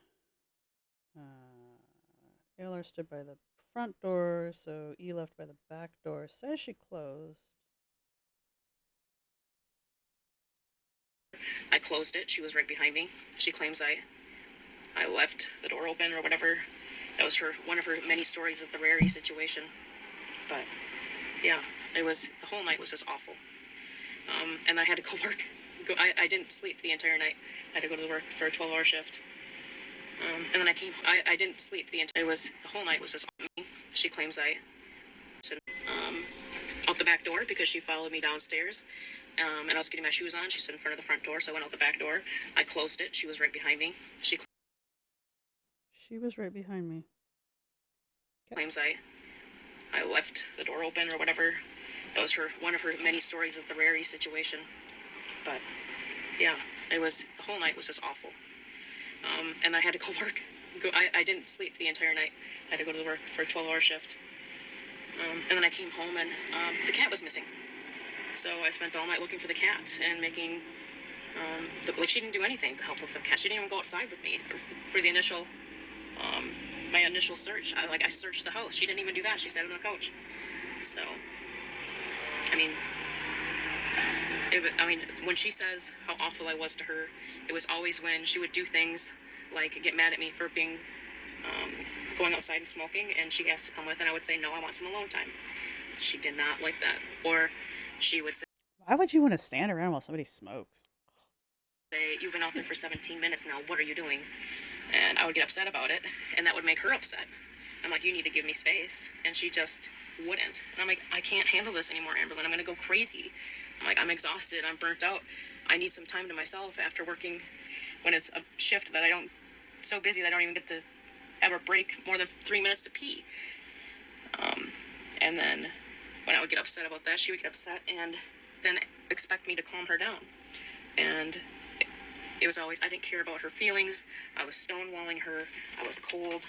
ALR stood by the front door, so E left by the back door. Says she closed. I closed it. She was right behind me. She claims I left the door open or whatever. That was one of her many stories of the Rarity situation. But, yeah, the whole night was just awful. And I had to go work. I didn't sleep the entire night. I had to go to work for a 12-hour shift. And then I didn't sleep the whole night was just me. She claims I out the back door because she followed me downstairs. And I was getting my shoes on. She stood in front of the front door, so I went out the back door. I closed it. She was right behind me. She was right behind me. Claims I left the door open or whatever. That was one of her many stories of the Rarity situation. But, yeah, the whole night was just awful. And I had to go work. I didn't sleep the entire night. I had to go to work for a 12-hour shift. And then I came home and the cat was missing. So I spent all night looking for the cat and making Like, she didn't do anything to help with the cat. She didn't even go outside with me for the initial, my initial search. I searched the house. She didn't even do that. She sat on the couch. So, I mean, when she says how awful I was to her, it was always when she would do things like get mad at me for being, going outside and smoking, and she asked to come with, and I would say, no, I want some alone time. She did not like that. Or she would say, Why would you want to stand around while somebody smokes? you've been out there for 17 minutes now, what are you doing? And I would get upset about it, and that would make her upset. I'm like, you need to give me space. And she just wouldn't. And I'm like, I can't handle this anymore, Amberlynn. I'm going to go crazy. I'm like, I'm exhausted. I'm burnt out. I need some time to myself after working when it's a shift that so busy that I don't even get to ever break more than 3 minutes to pee. And then when I would get upset about that, she would get upset and then expect me to calm her down. And it was always, I didn't care about her feelings. I was stonewalling her. I was cold,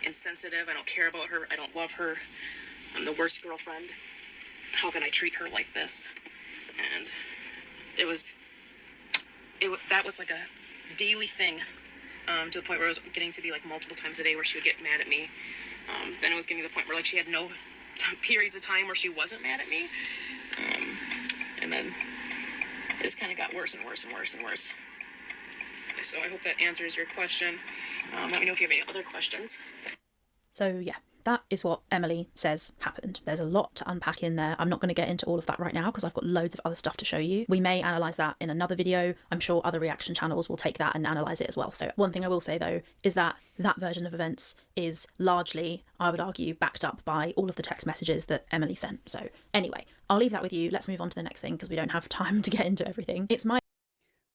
insensitive. I don't care about her. I don't love her. I'm the worst girlfriend. How can I treat her like this? And that was like a daily thing, to the point where it was getting to be like multiple times a day where she would get mad at me. Then it was getting to the point where like she had no periods of time where she wasn't mad at me. And then it just kind of got worse and worse and worse and worse. So I hope that answers your question. Let me know if you have any other questions. So yeah, that is what Emily says happened. There's a lot to unpack in there. I'm not going to get into all of that right now because I've got loads of other stuff to show you. We may analyse that in another video. I'm sure other reaction channels will take that and analyse it as well. So one thing I will say though is that that version of events is largely, I would argue, backed up by all of the text messages that Emily sent. So anyway, I'll leave that with you. Let's move on to the next thing because we don't have time to get into everything.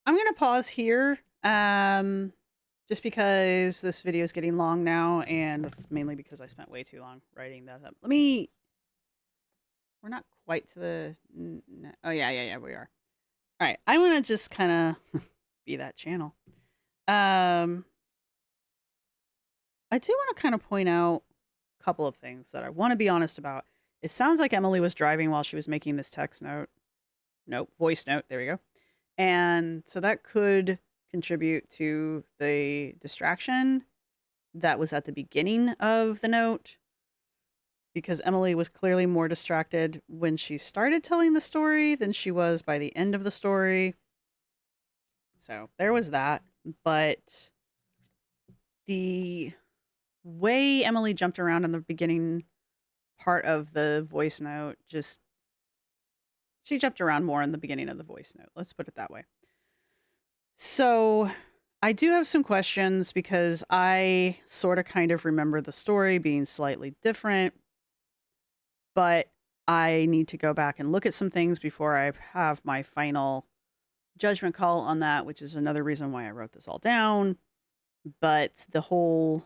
I'm going to pause here. Just because this video is getting long now, and that's mainly because I spent way too long writing that up. We're not quite to the, oh yeah, we are. All right, I want to just kind of be that channel. I do want to kind of point out a couple of things that I want to be honest about. It sounds like Emily was driving while she was making this voice note, there we go. And so that could contribute to the distraction that was at the beginning of the note, because Emily was clearly more distracted when she started telling the story than she was by the end of the story. So there was that. But the way Emily jumped around in the beginning part of the voice note, she jumped around more in the beginning of the voice note. Let's put it that way. So I do have some questions because I sort of kind of remember the story being slightly different, but I need to go back and look at some things before I have my final judgment call on that, which is another reason why I wrote this all down. But the whole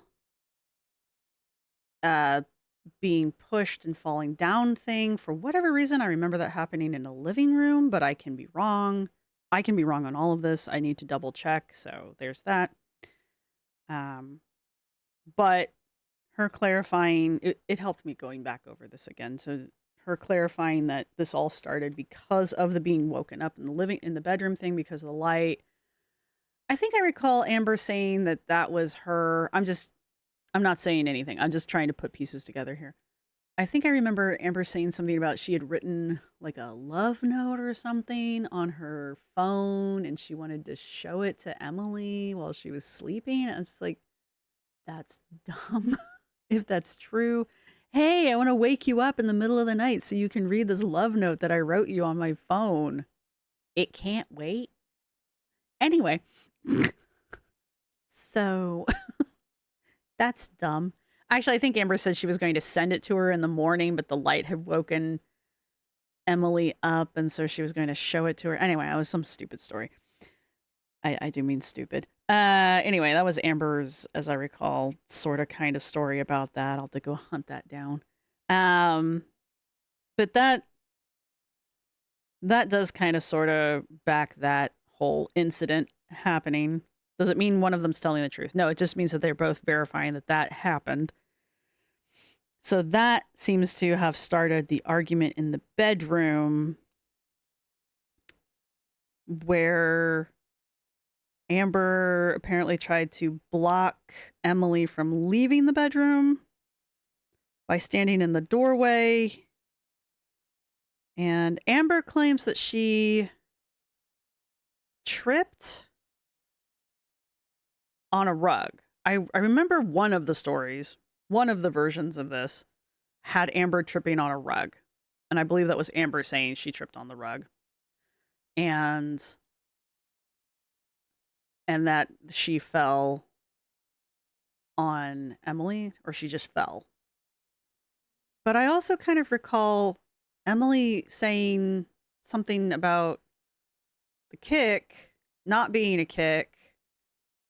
being pushed and falling down thing, for whatever reason, I remember that happening in a living room, but I can be wrong. I can be wrong on all of this. I need to double check. So there's that. But her clarifying, it helped me going back over this again. So her clarifying that this all started because of the being woken up in the bedroom thing, because of the light. I think I recall Amber saying that was her. I'm not saying anything. I'm just trying to put pieces together here. I think I remember Amber saying something about she had written like a love note or something on her phone and she wanted to show it to Emily while she was sleeping. And it's like, that's dumb if that's true. Hey, I want to wake you up in the middle of the night so you can read this love note that I wrote you on my phone. It can't wait. Anyway, so that's dumb. Actually, I think Amber said she was going to send it to her in the morning, but the light had woken Emily up, and so she was going to show it to her. Anyway, it was some stupid story. I do mean stupid. Anyway, that was Amber's, as I recall, sort of kind of story about that. I'll have to go hunt that down. But that does kind of sort of back that whole incident happening. Does it mean one of them's telling the truth? No, it just means that they're both verifying that happened. So that seems to have started the argument in the bedroom where Amber apparently tried to block Emily from leaving the bedroom by standing in the doorway. And Amber claims that she tripped on a rug. I remember one of the stories, one of the versions of this had Amber tripping on a rug. And I believe that was Amber saying she tripped on the rug. And that she fell on Emily, or she just fell. But I also kind of recall Emily saying something about the kick not being a kick,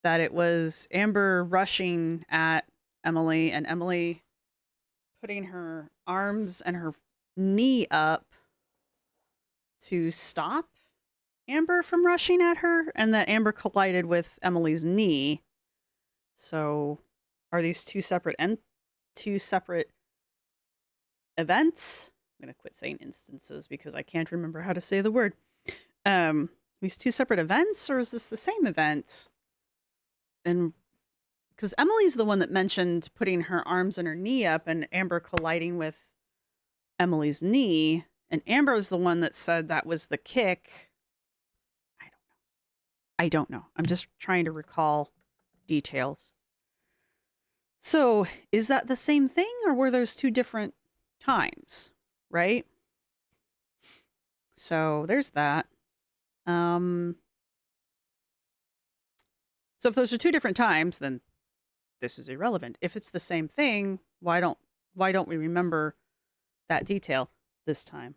that it was Amber rushing at Emily and Emily putting her arms and her knee up to stop Amber from rushing at her, and that Amber collided with Emily's knee. So, are these two separate events? I'm gonna quit saying instances because I can't remember how to say the word. These two separate events, or is this the same event? And because Emily's the one that mentioned putting her arms and her knee up, and Amber colliding with Emily's knee, and Amber's the one that said that was the kick. I don't know. I'm just trying to recall details. So, is that the same thing, or were those two different times? Right? So, there's that. So if those are two different times, then this is irrelevant. If it's the same thing, why don't we remember that detail this time?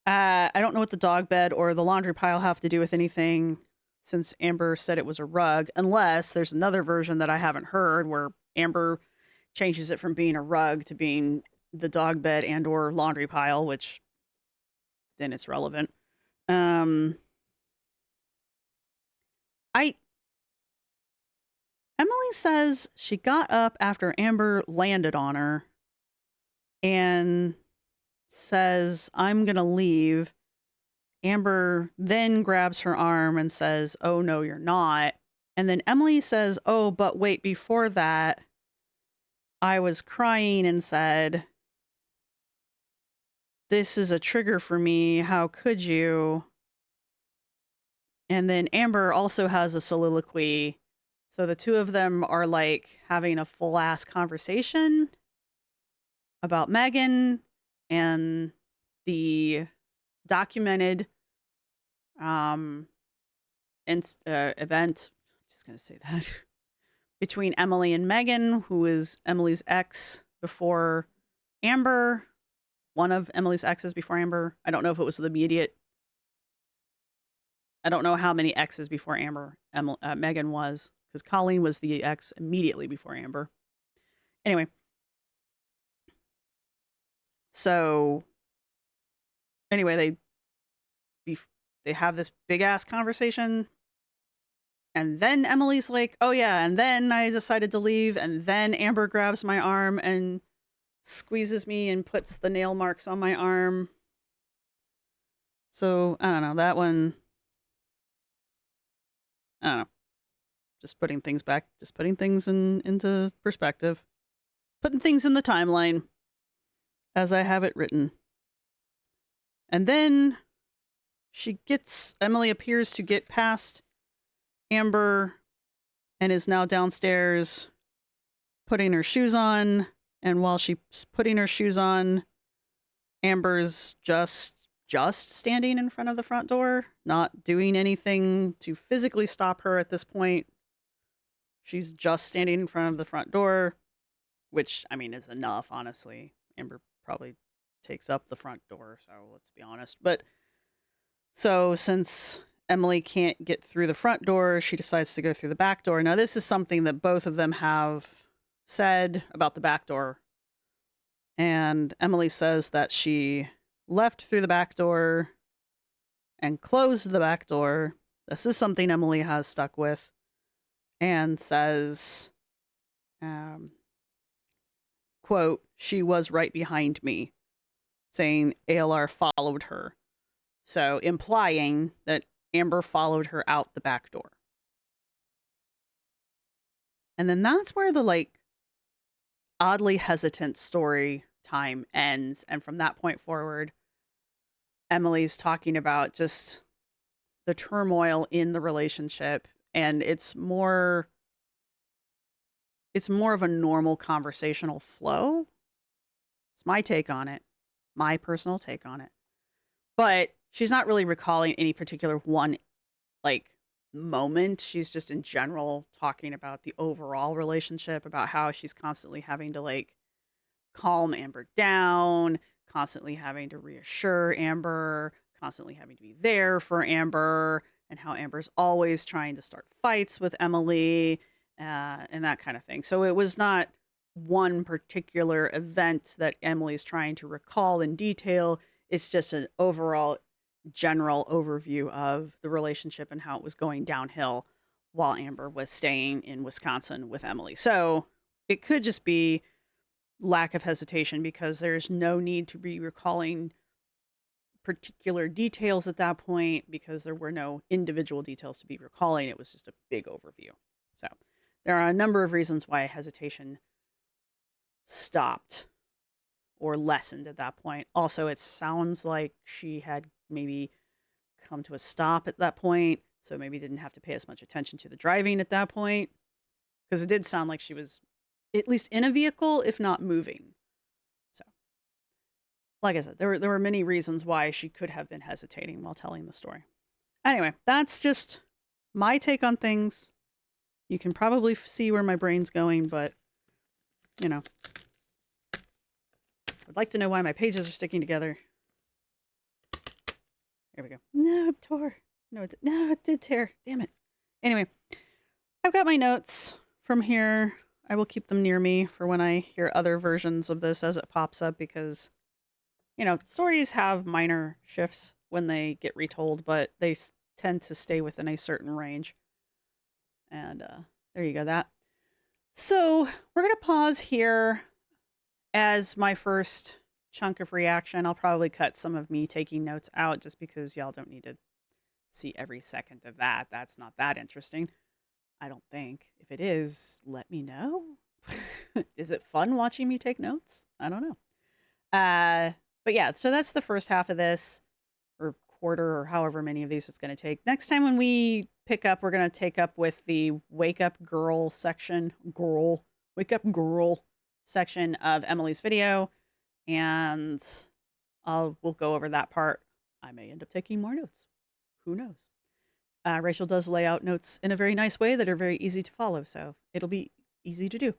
I don't know what the dog bed or the laundry pile have to do with anything, since Amber said it was a rug, unless there's another version that I haven't heard where Amber changes it from being a rug to being the dog bed and or laundry pile, which then it's relevant. Emily says she got up after Amber landed on her and says, "I'm going to leave." Amber then grabs her arm and says, "Oh, no, you're not." And then Emily says, "Oh, but wait, before that, I was crying and said, 'This is a trigger for me. How could you?'" And then Amber also has a soliloquy. So the two of them are like having a full ass conversation about Megan and the documented event. I'm just going to say that between Emily and Megan, who is Emily's ex before Amber, one of Emily's exes before Amber. I don't know if it was the immediate. I don't know how many exes before Amber Megan was, because Colleen was the ex immediately before Amber. Anyway, so anyway, they have this big ass conversation, and then Emily's like, "Oh yeah," and then I decided to leave, and then Amber grabs my arm and squeezes me and puts the nail marks on my arm. So I don't know, that one. I don't know. Just putting things back, just putting things into perspective, putting things in the timeline as I have it written. And then Emily appears to get past Amber and is now downstairs putting her shoes on. And while she's putting her shoes on, Amber's just standing in front of the front door, not doing anything to physically stop her at this point. She's just standing in front of the front door, which, I mean, is enough, honestly. Amber probably takes up the front door, so let's be honest. But so since Emily can't get through the front door, she decides to go through the back door. Now, this is something that both of them have said about the back door. And Emily says that she left through the back door and closed the back door. This is something Emily has stuck with. And says, quote, "She was right behind me," saying ALR followed her. So implying that Amber followed her out the back door. And then that's where the like oddly hesitant story time ends. And from that point forward, Emily's talking about just the turmoil in the relationship, and it's more of a normal conversational flow. It's my take on it, my personal take on it. But she's not really recalling any particular one like moment. She's just in general talking about the overall relationship, about how she's constantly having to like calm Amber down, constantly having to reassure Amber, constantly having to be there for Amber, and how Amber's always trying to start fights with Emily, and that kind of thing. So it was not one particular event that Emily's trying to recall in detail. It's just an overall general overview of the relationship and how it was going downhill while Amber was staying in Wisconsin with Emily. So it could just be lack of hesitation because there's no need to be recalling particular details at that point because there were no individual details to be recalling. It was just a big overview. So there are a number of reasons why hesitation stopped or lessened at that point. Also, it sounds like she had maybe come to a stop at that point, so maybe didn't have to pay as much attention to the driving at that point, because it did sound like she was at least in a vehicle, if not moving. So, like I said, there were many reasons why she could have been hesitating while telling the story. Anyway, that's just my take on things. You can probably see where my brain's going, but, you know, I'd like to know why my pages are sticking together. There we go. No, it tore. No, it did tear. Damn it. Anyway, I've got my notes from here. I will keep them near me for when I hear other versions of this as it pops up because, you know, stories have minor shifts when they get retold, but they tend to stay within a certain range. And there you go, that. So we're going to pause here as my first chunk of reaction. I'll probably cut some of me taking notes out just because y'all don't need to see every second of that. That's not that interesting, I don't think. If it is, let me know. Is it fun watching me take notes? I don't know. But yeah, so that's the first half of this, or quarter, or however many of these it's going to take. Next time when we pick up, we're going to take up with the Wake Up Girl section. Wake Up Girl section of Emily's video. And we'll go over that part. I may end up taking more notes. Who knows? Rachel does lay out notes in a very nice way that are very easy to follow, so it'll be easy to do.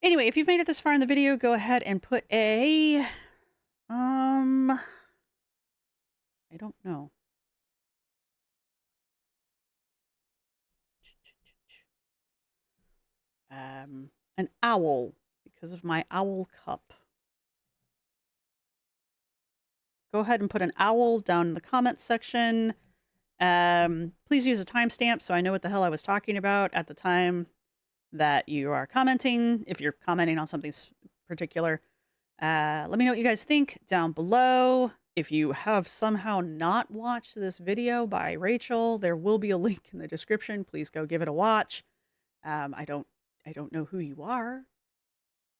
Anyway, if you've made it this far in the video, go ahead and put a... I don't know. An owl, because of my owl cup. Go ahead and put an owl down in the comments section. Please use a timestamp so I know what the hell I was talking about at the time that you are commenting, if you're commenting on something particular. Let me know what you guys think down below. If you have somehow not watched this video by Rachel, there will be a link in the description. Please go give it a watch. I don't know who you are.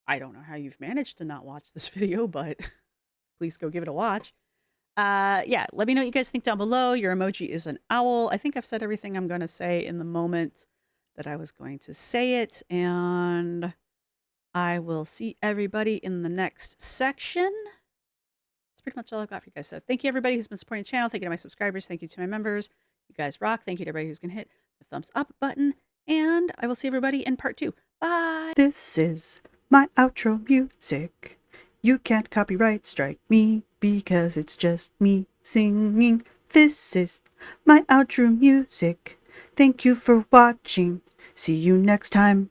I don't know how you've managed to not watch this video, but please go give it a watch. Yeah, let me know what you guys think down below. Your emoji is an owl. I think I've said everything I'm going to say in the moment that I was going to say it, and I will see everybody in the next section. That's pretty much all I've got for you guys. So thank you everybody who's been supporting the channel. Thank you to my subscribers. Thank you to my members. You guys rock. Thank you to everybody who's going to hit the thumbs up button, and I will see everybody in part 2. Bye! This is my outro music. You can't copyright strike me because it's just me singing. This is my outro music. Thank you for watching. See you next time.